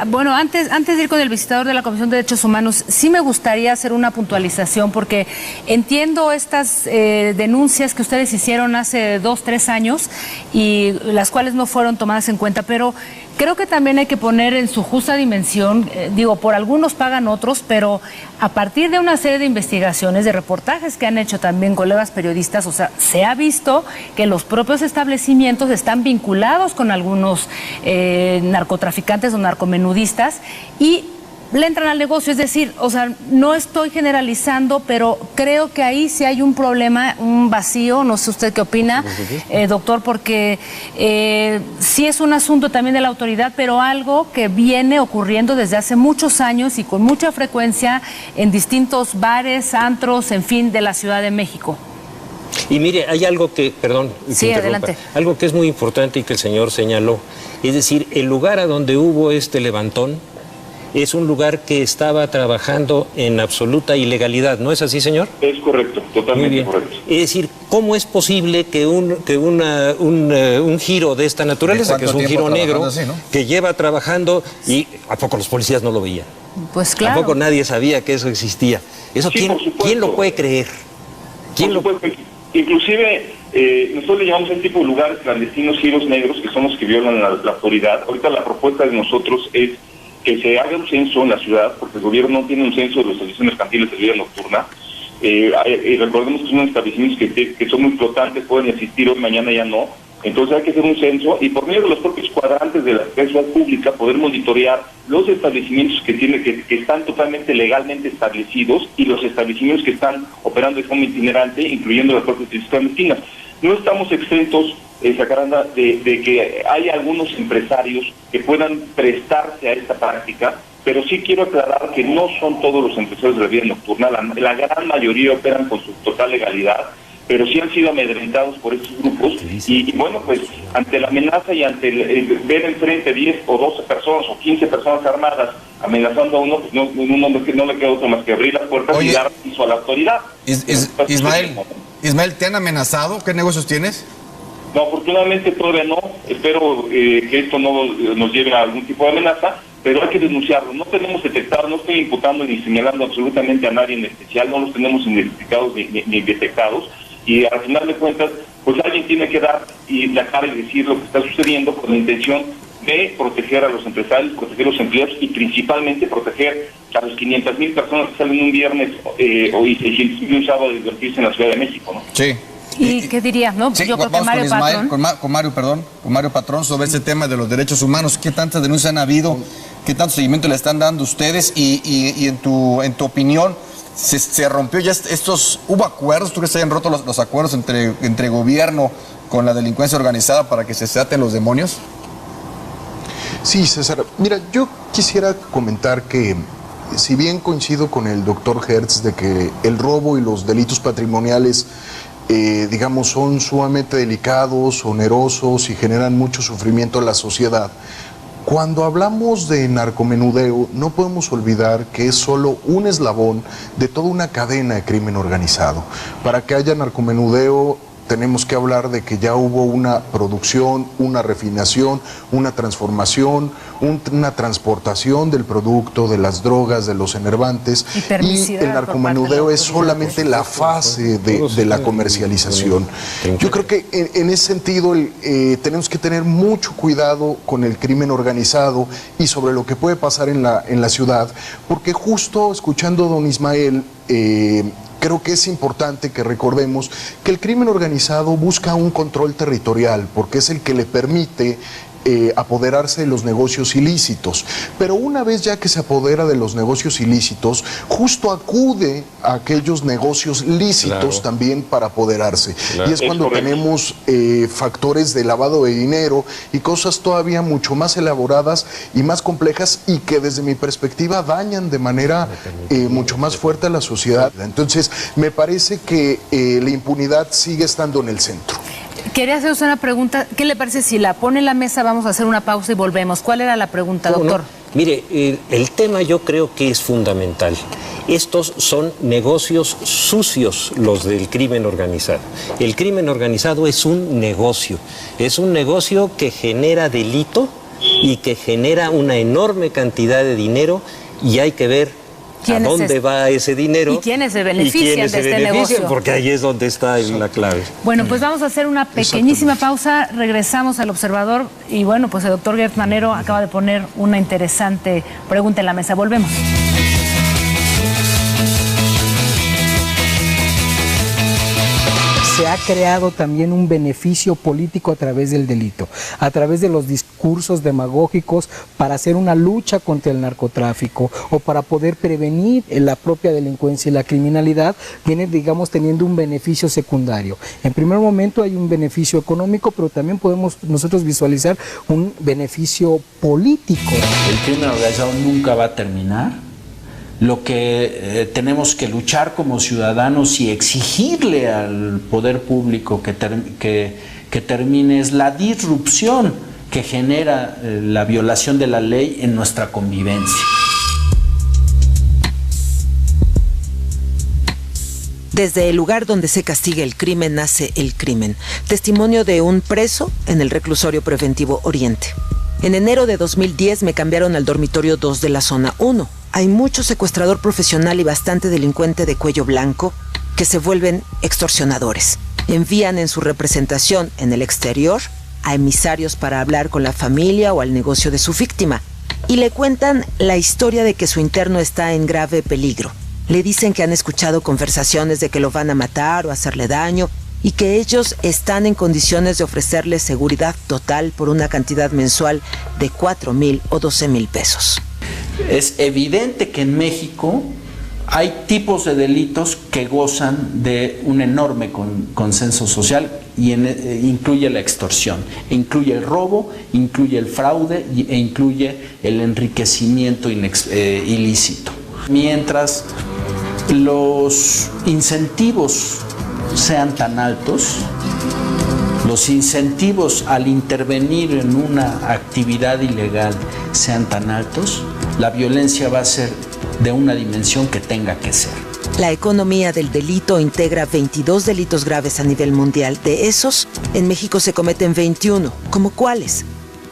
Bueno, antes de ir con el visitador de la Comisión de Derechos Humanos, sí me gustaría hacer una puntualización, porque entiendo estas denuncias que ustedes hicieron hace 2-3 años y las cuales no fueron tomadas en cuenta, pero creo que también hay que poner en su justa dimensión, por algunos pagan otros, pero a partir de una serie de investigaciones, de reportajes que han hecho también colegas periodistas, o sea, se ha visto que los propios establecimientos están vinculados con algunos narcotraficantes o narcomenudistas y le entran al negocio. Es decir, o sea, no estoy generalizando, pero creo que ahí sí hay un problema, un vacío, no sé usted qué opina, doctor, porque sí es un asunto también de la autoridad, pero algo que viene ocurriendo desde hace muchos años y con mucha frecuencia en distintos bares, antros, en fin, de la Ciudad de México. Y mire, hay algo que, perdón, sí, adelante. Algo que es muy importante y que el señor señaló, es decir, el lugar a donde hubo este levantón es un lugar que estaba trabajando en absoluta ilegalidad, ¿no es así, señor? Es correcto, totalmente correcto. Es decir, ¿cómo es posible que un giro de esta naturaleza, que es un giro negro, así, ¿no?, que lleva trabajando, y ¿a poco los policías no lo veían? Pues claro. ¿A poco nadie sabía que eso existía? Eso, Sí, ¿quién lo puede creer? Inclusive, nosotros le llamamos a este tipo de lugares clandestinos giros negros, que son los que violan la autoridad. Ahorita la propuesta de nosotros es que se haga un censo en la ciudad, porque el gobierno no tiene un censo de los servicios mercantiles de vida nocturna. Recordemos que son establecimientos que son muy flotantes, pueden existir hoy, mañana ya no. Entonces hay que hacer un censo y por medio de los propios cuadrantes de la seguridad pública poder monitorear los establecimientos que están totalmente legalmente establecidos y los establecimientos que están operando de forma itinerante, incluyendo las propias clandestinas. No estamos exentos, Jacaranda, de que hay algunos empresarios que puedan prestarse a esta práctica, pero sí quiero aclarar que no son todos los empresarios de la vida nocturna, la gran mayoría operan con su total legalidad, pero sí han sido amedrentados por estos grupos y bueno, pues ante la amenaza y ante ver enfrente 10 o 12 personas o 15 personas armadas amenazando a uno, pues no le queda otro más que abrir las puertas y dar piso a la autoridad. Ismael, ¿te han amenazado? ¿Qué negocios tienes? No, afortunadamente todavía no. Espero que esto no nos lleve a algún tipo de amenaza, pero hay que denunciarlo. No tenemos detectado, no estoy imputando ni señalando absolutamente a nadie en especial, no los tenemos identificados ni detectados. Y al final de cuentas, pues alguien tiene que dar y la cara y decir lo que está sucediendo con la intención de proteger a los empresarios, proteger a los empleados y principalmente proteger a los 500,000 personas que salen un viernes y 600,000 un sábado a divertirse en la Ciudad de México, ¿no? Sí. ¿Y qué diría? No, sí, yo creo que Mario Ismael, Patrón. con Mario Patrón sobre ese tema de los derechos humanos. ¿Qué tantas denuncias han habido? ¿Qué tanto seguimiento le están dando ustedes? Y en tu opinión, ¿se rompió ya hubo acuerdos? ¿Tú crees que se hayan roto los acuerdos entre gobierno con la delincuencia organizada para que se desaten los demonios? Sí, César. Mira, yo quisiera comentar que si bien coincido con el doctor Hertz de que el robo y los delitos patrimoniales digamos, son sumamente delicados, onerosos y generan mucho sufrimiento en la sociedad, cuando hablamos de narcomenudeo no podemos olvidar que es solo un eslabón de toda una cadena de crimen organizado. Para que haya narcomenudeo tenemos que hablar de que ya hubo una producción, una refinación, una transformación, una transportación del producto, de las drogas, de los enervantes, y el narcomenudeo es solamente la fase de la comercialización. Yo creo que en ese sentido tenemos que tener mucho cuidado con el crimen organizado y sobre lo que puede pasar en la ciudad, porque justo escuchando a don Ismael, creo que es importante que recordemos que el crimen organizado busca un control territorial, porque es el que le permite apoderarse de los negocios ilícitos. Pero una vez ya que se apodera de los negocios ilícitos, justo acude a aquellos negocios lícitos también para apoderarse. Y es cuando tenemos factores de lavado de dinero y cosas todavía mucho más elaboradas y más complejas y que desde mi perspectiva dañan de manera mucho más fuerte a la sociedad. Entonces, me parece que la impunidad sigue estando en el centro. Quería hacer una pregunta. ¿Qué le parece si la pone en la mesa? Vamos a hacer una pausa y volvemos. ¿Cuál era la pregunta, doctor? Mire, el tema yo creo que es fundamental. Estos son negocios sucios, los del crimen organizado. El crimen organizado es un negocio que genera delito y que genera una enorme cantidad de dinero, y hay que ver ¿a dónde va ese dinero? ¿Y quiénes se benefician de este negocio? Porque ahí es donde está la clave. Bueno, pues vamos a hacer una pequeñísima pausa, regresamos al Observador y bueno, pues el doctor Gertz Manero acaba de poner una interesante pregunta en la mesa. Volvemos. Se ha creado también un beneficio político a través del delito, a través de los discursos demagógicos para hacer una lucha contra el narcotráfico o para poder prevenir la propia delincuencia y la criminalidad, viene, digamos, teniendo un beneficio secundario. En primer momento hay un beneficio económico, pero también podemos nosotros visualizar un beneficio político. El crimen organizado nunca va a terminar Lo que tenemos que luchar como ciudadanos y exigirle al poder público que termine es la disrupción que genera la violación de la ley en nuestra convivencia. Desde el lugar donde se castiga el crimen nace el crimen. Testimonio de un preso en el reclusorio preventivo Oriente. En enero de 2010 me cambiaron al dormitorio 2 de la zona 1. Hay mucho secuestrador profesional y bastante delincuente de cuello blanco que se vuelven extorsionadores. Envían en su representación en el exterior a emisarios para hablar con la familia o al negocio de su víctima y le cuentan la historia de que su interno está en grave peligro. Le dicen que han escuchado conversaciones de que lo van a matar o hacerle daño y que ellos están en condiciones de ofrecerle seguridad total por una cantidad mensual de 4,000 o 12,000 pesos. Es evidente que en México hay tipos de delitos que gozan de un enorme consenso social y incluye la extorsión, incluye el robo, incluye el fraude e incluye el enriquecimiento ilícito. Mientras los incentivos sean tan altos, los incentivos al intervenir en una actividad ilegal sean tan altos, la violencia va a ser de una dimensión que tenga que ser. La economía del delito integra 22 delitos graves a nivel mundial. De esos, en México se cometen 21. ¿Cómo cuáles?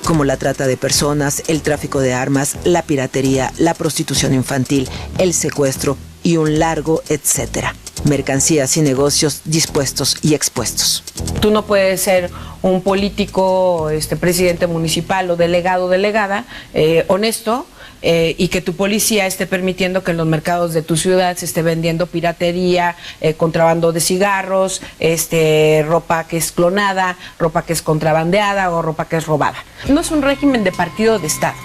Como la trata de personas, el tráfico de armas, la piratería, la prostitución infantil, el secuestro y un largo etcétera. Mercancías y negocios dispuestos y expuestos. Tú no puedes ser un político, presidente municipal o delegado o delegada honesto y que tu policía esté permitiendo que en los mercados de tu ciudad se esté vendiendo piratería, contrabando de cigarros, ropa que es clonada, ropa que es contrabandeada o ropa que es robada. No es un régimen de partido de Estado,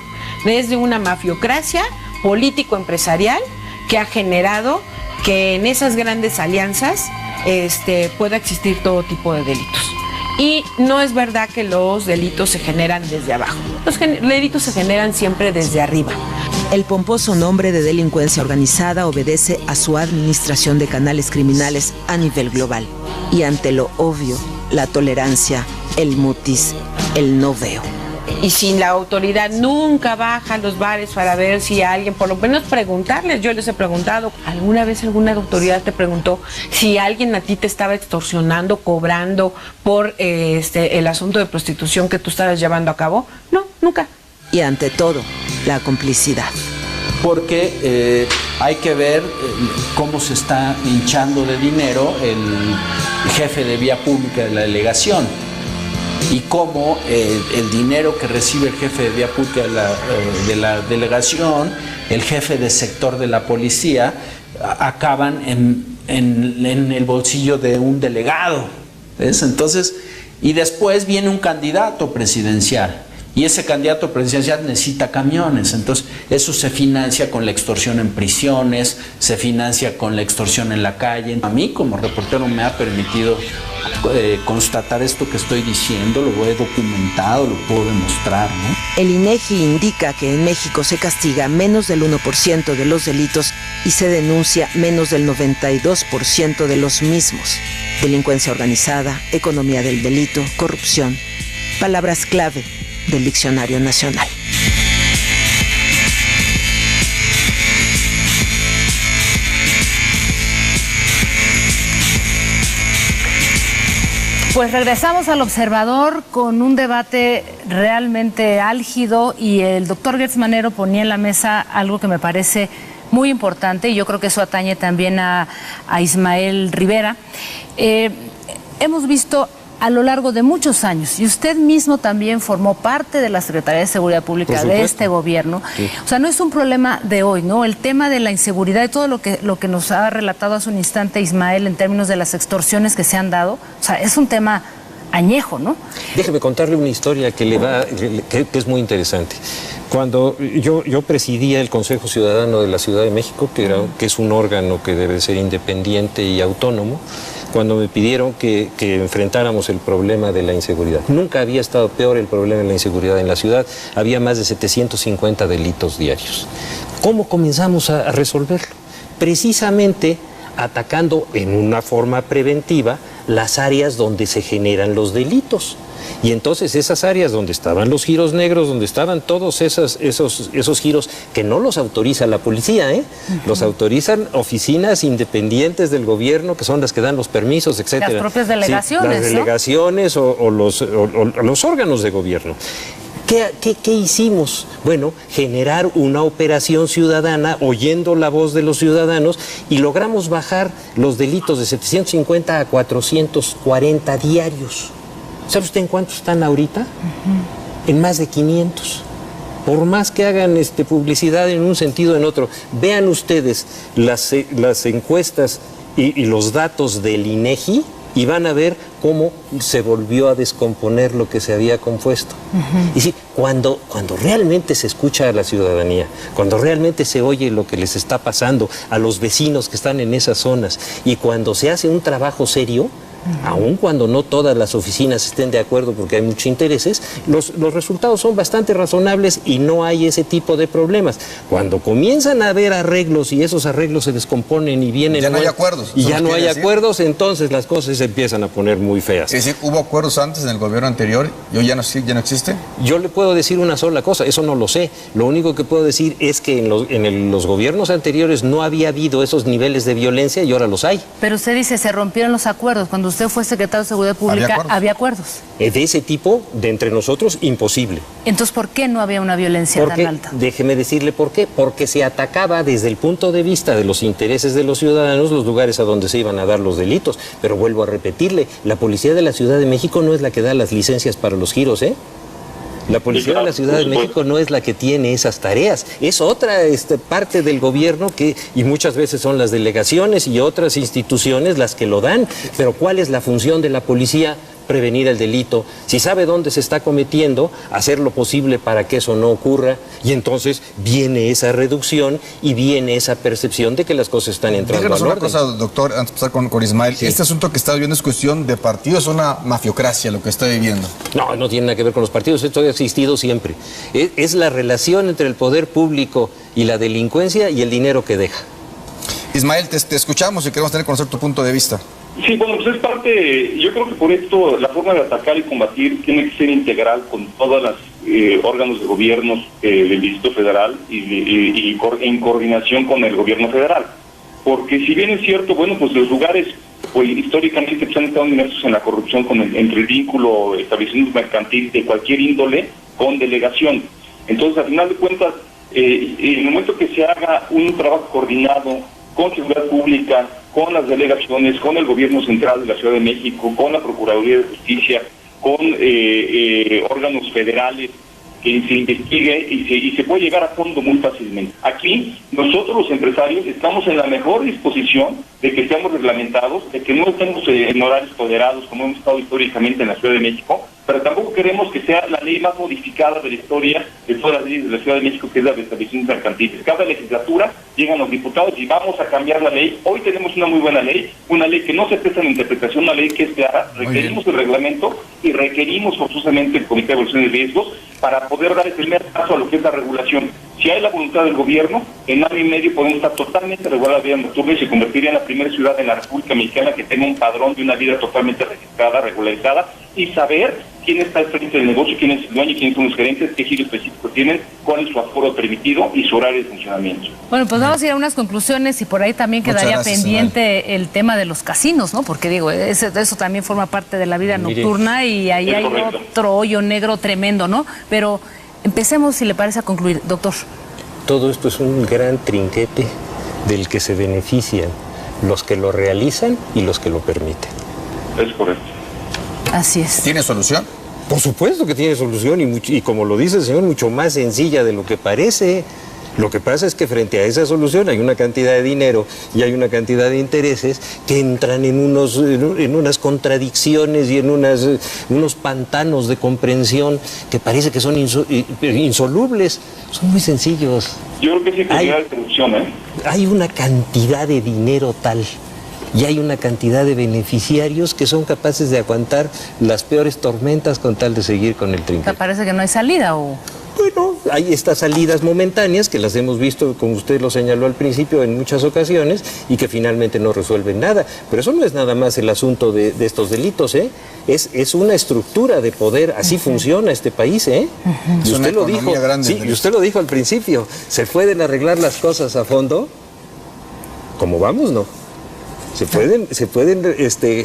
es de una mafiocracia político-empresarial que ha generado que en esas grandes alianzas pueda existir todo tipo de delitos. Y no es verdad que los delitos se generan desde abajo. Los delitos se generan siempre desde arriba. El pomposo nombre de delincuencia organizada obedece a su administración de canales criminales a nivel global. Y ante lo obvio, la tolerancia, el mutis, el no veo. Y sin la autoridad nunca baja a los bares para ver si alguien, por lo menos preguntarles. Yo les he preguntado, ¿alguna vez alguna autoridad te preguntó si alguien a ti te estaba extorsionando, cobrando por el asunto de prostitución que tú estabas llevando a cabo? No, nunca. Y ante todo, la complicidad. Porque hay que ver cómo se está hinchando de dinero el jefe de vía pública de la delegación. Y cómo el dinero que recibe el jefe de vía pública de la delegación, el jefe de sector de la policía, acaban en el bolsillo de un delegado. ¿Ves? Entonces, y después viene un candidato presidencial. Y ese candidato presidencial necesita camiones, entonces eso se financia con la extorsión en prisiones, se financia con la extorsión en la calle. A mí como reportero me ha permitido constatar esto que estoy diciendo, lo he documentado, lo puedo demostrar, ¿no? El INEGI indica que en México se castiga menos del 1% de los delitos y se denuncia menos del 92% de los mismos. Delincuencia organizada, economía del delito, corrupción, palabras clave del Diccionario Nacional. Pues regresamos al Observador con un debate realmente álgido y el doctor Gertz Manero ponía en la mesa algo que me parece muy importante y yo creo que eso atañe también a Ismael Rivera. Hemos visto a lo largo de muchos años, y usted mismo también formó parte de la Secretaría de Seguridad Pública de este gobierno. Sí. O sea, no es un problema de hoy, ¿no? El tema de la inseguridad y todo lo que nos ha relatado hace un instante Ismael en términos de las extorsiones que se han dado, o sea, es un tema añejo, ¿no? Déjeme contarle una historia que es muy interesante. Cuando yo presidía el Consejo Ciudadano de la Ciudad de México, que es un órgano que debe ser independiente y autónomo, cuando me pidieron que enfrentáramos el problema de la inseguridad. Nunca había estado peor el problema de la inseguridad en la ciudad. Había más de 750 delitos diarios. ¿Cómo comenzamos a resolverlo? Precisamente atacando en una forma preventiva las áreas donde se generan los delitos. Y entonces esas áreas donde estaban los giros negros, donde estaban todos esos giros que no los autoriza la policía, los autorizan oficinas independientes del gobierno, que son las que dan los permisos, etcétera. Las propias delegaciones, las delegaciones, ¿no? o los órganos de gobierno. ¿Qué hicimos? Bueno, generar una operación ciudadana oyendo la voz de los ciudadanos y logramos bajar los delitos de 750 a 440 diarios. ¿Sabe usted en cuántos están ahorita? En más de 500. Por más que hagan publicidad en un sentido o en otro, vean ustedes las encuestas y los datos del INEGI y van a ver cómo se volvió a descomponer lo que se había compuesto. Y sí, cuando realmente se escucha a la ciudadanía, cuando realmente se oye lo que les está pasando a los vecinos que están en esas zonas y cuando se hace un trabajo serio, aun cuando no todas las oficinas estén de acuerdo porque hay muchos intereses, los resultados son bastante razonables y no hay ese tipo de problemas. Cuando comienzan a haber arreglos y esos arreglos se descomponen y vienen... Ya no hay acuerdos. Y ya no hay acuerdos, entonces las cosas se empiezan a poner muy feas. Es decir, ¿hubo acuerdos antes en el gobierno anterior y hoy ya no existe? Yo le puedo decir una sola cosa, eso no lo sé. Lo único que puedo decir es que en los gobiernos anteriores no había habido esos niveles de violencia y ahora los hay. Pero usted dice, se rompieron los acuerdos. Cuando usted fue secretario de Seguridad Pública, ¿había acuerdos? De ese tipo, de entre nosotros, imposible. Entonces, ¿por qué no había una violencia tan alta? Déjeme decirle por qué. Porque se atacaba desde el punto de vista de los intereses de los ciudadanos los lugares a donde se iban a dar los delitos. Pero vuelvo a repetirle, la policía de la Ciudad de México no es la que da las licencias para los giros, La policía de la Ciudad de México no es la que tiene esas tareas, es otra parte del gobierno y muchas veces son las delegaciones y otras instituciones las que lo dan. Pero ¿cuál es la función de la policía? Prevenir el delito. Si sabe dónde se está cometiendo, hacer lo posible para que eso no ocurra, y entonces viene esa reducción y viene esa percepción de que las cosas están entrando al orden. Díganos una cosa, doctor, antes de pasar con Ismael. Sí. Este asunto que está viviendo es cuestión de partidos, es una mafiocracia lo que está viviendo. No, no tiene nada que ver con los partidos, esto ha existido siempre. Es la relación entre el poder público y la delincuencia y el dinero que deja. Ismael, te escuchamos y queremos conocer tu punto de vista. Sí, bueno, pues es parte, yo creo que por esto la forma de atacar y combatir tiene que ser integral con todos los órganos de gobierno del Distrito Federal y en coordinación con el gobierno federal. Porque si bien es cierto, bueno, pues los lugares pues históricamente pues, han estado inmersos en la corrupción entre el vínculo establecimientos mercantil de cualquier índole con delegación. Entonces, al final de cuentas, en el momento que se haga un trabajo coordinado con seguridad pública, con las delegaciones, con el gobierno central de la Ciudad de México, con la Procuraduría de Justicia, con órganos federales, que se investigue y se puede llegar a fondo muy fácilmente. Aquí, nosotros los empresarios estamos en la mejor disposición de que seamos reglamentados, de que no estemos en horarios tolerados como hemos estado históricamente en la Ciudad de México, pero tampoco queremos que sea la ley más modificada de la historia de todas las leyes de la Ciudad de México, que es la de establecimientos mercantiles. Cada legislatura llegan los diputados y vamos a cambiar la ley. Hoy tenemos una muy buena ley, una ley que no se presta en la interpretación, una ley que es clara. Requerimos el reglamento y requerimos forzosamente el Comité de Evaluación de Riesgos para poder dar el primer paso a lo que es la regulación. Si hay la voluntad del gobierno, en año y medio podemos estar totalmente regulada la vida nocturna y se convertiría en la primera ciudad en la República Mexicana que tenga un padrón de una vida totalmente registrada, regularizada, y saber quién está al frente del negocio, quién es el dueño, quiénes son los gerentes, qué giro específico tienen, cuál es su aforo permitido y su horario de funcionamiento. Bueno, pues vamos a ir a unas conclusiones y por ahí también quedaría pendiente el tema de los casinos, ¿no? Porque digo, eso también forma parte de la vida nocturna y ahí hay otro hoyo negro tremendo, ¿no? Pero empecemos, si le parece, a concluir. Doctor. Todo esto es un gran trinquete del que se benefician los que lo realizan y los que lo permiten. Es correcto. Así es. ¿Tiene solución? Por supuesto que tiene solución y como lo dice el señor, mucho más sencilla de lo que parece. Lo que pasa es que frente a esa solución hay una cantidad de dinero y hay una cantidad de intereses que entran en unas contradicciones y en unos pantanos de comprensión que parece que son insolubles. Son muy sencillos. Yo creo que sí que hay solución, Hay una cantidad de dinero tal y hay una cantidad de beneficiarios que son capaces de aguantar las peores tormentas con tal de seguir con el trinquete. Parece que no hay salida o... Bueno, hay estas salidas momentáneas que las hemos visto, como usted lo señaló al principio, en muchas ocasiones y que finalmente no resuelven nada. Pero eso no es nada más el asunto de estos delitos, ¿eh? Es una estructura de poder, así funciona este país, ¿eh? Y usted lo dijo, sí, y usted lo dijo al principio, ¿se pueden arreglar las cosas a fondo? ¿Cómo vamos, no? Se pueden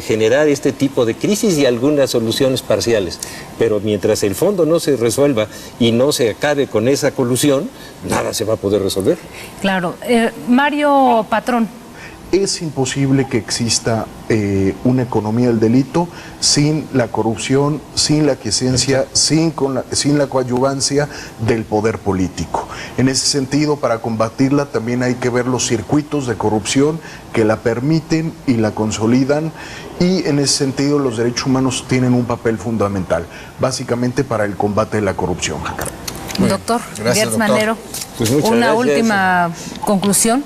generar este tipo de crisis y algunas soluciones parciales, pero mientras el fondo no se resuelva y no se acabe con esa colusión, nada se va a poder resolver. Claro. Mario Patrón. Es imposible que exista una economía del delito sin la corrupción, sin la aquiescencia, sin la coadyuvancia del poder político. En ese sentido, para combatirla también hay que ver los circuitos de corrupción que la permiten y la consolidan, y en ese sentido los derechos humanos tienen un papel fundamental, básicamente para el combate de la corrupción. Doctor Gertz Manero, pues una gracias. Última conclusión.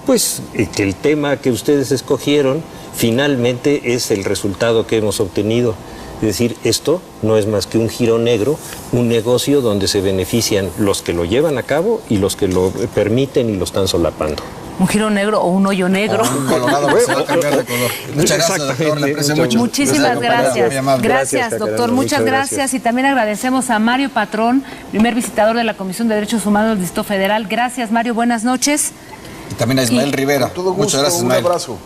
Pues que el tema que ustedes escogieron finalmente es el resultado que hemos obtenido. Es decir, esto no es más que un giro negro, un negocio donde se benefician los que lo llevan a cabo y los que lo permiten y lo están solapando. Un giro negro o un hoyo negro. Un colorado que se va a cambiar de color. Muchas gracias, doctor. Le aprecio mucho. Muchísimas gracias. Gracias, doctor. Muchas gracias. Y también agradecemos a Mario Patrón, primer visitador de la Comisión de Derechos Humanos del Distrito Federal. Gracias, Mario. Buenas noches. Y también a Ismael Rivera. Muchas gracias, Ismael. Un abrazo.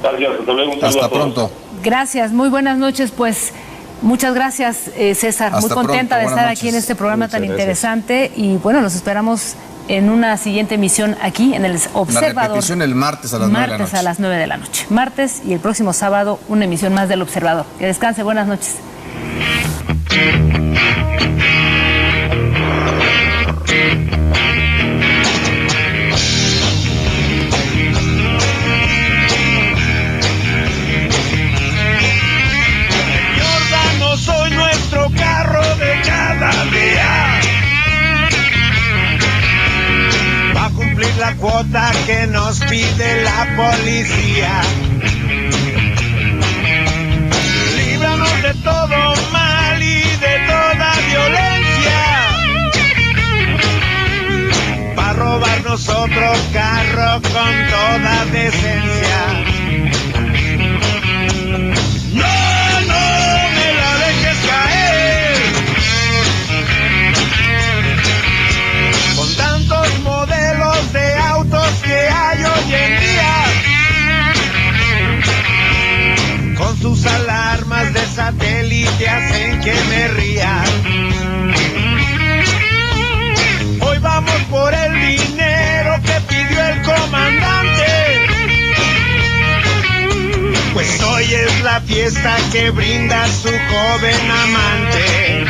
Gracias, hasta luego. Hasta pronto. Gracias, muy buenas noches. Pues muchas gracias, César. Hasta muy contenta pronto. de estar aquí en este programa tan interesante. Y bueno, los esperamos en una siguiente emisión aquí en el Observador. La repetición el martes a las 9 de la noche. Martes a las 9 de la noche. Martes y el próximo sábado una emisión más del Observador. Que descanse, buenas noches. Soy nuestro carro de cada día. Va a cumplir la cuota que nos pide la policía. Líbranos de todo mal y de toda violencia. Va a robarnos otro carro con toda decencia. Con tantos modelos de autos que hay hoy en día, con sus alarmas de satélite hacen que me ría. Hoy vamos por el dinero que pidió el comandante, pues hoy es la fiesta que brinda su joven amante.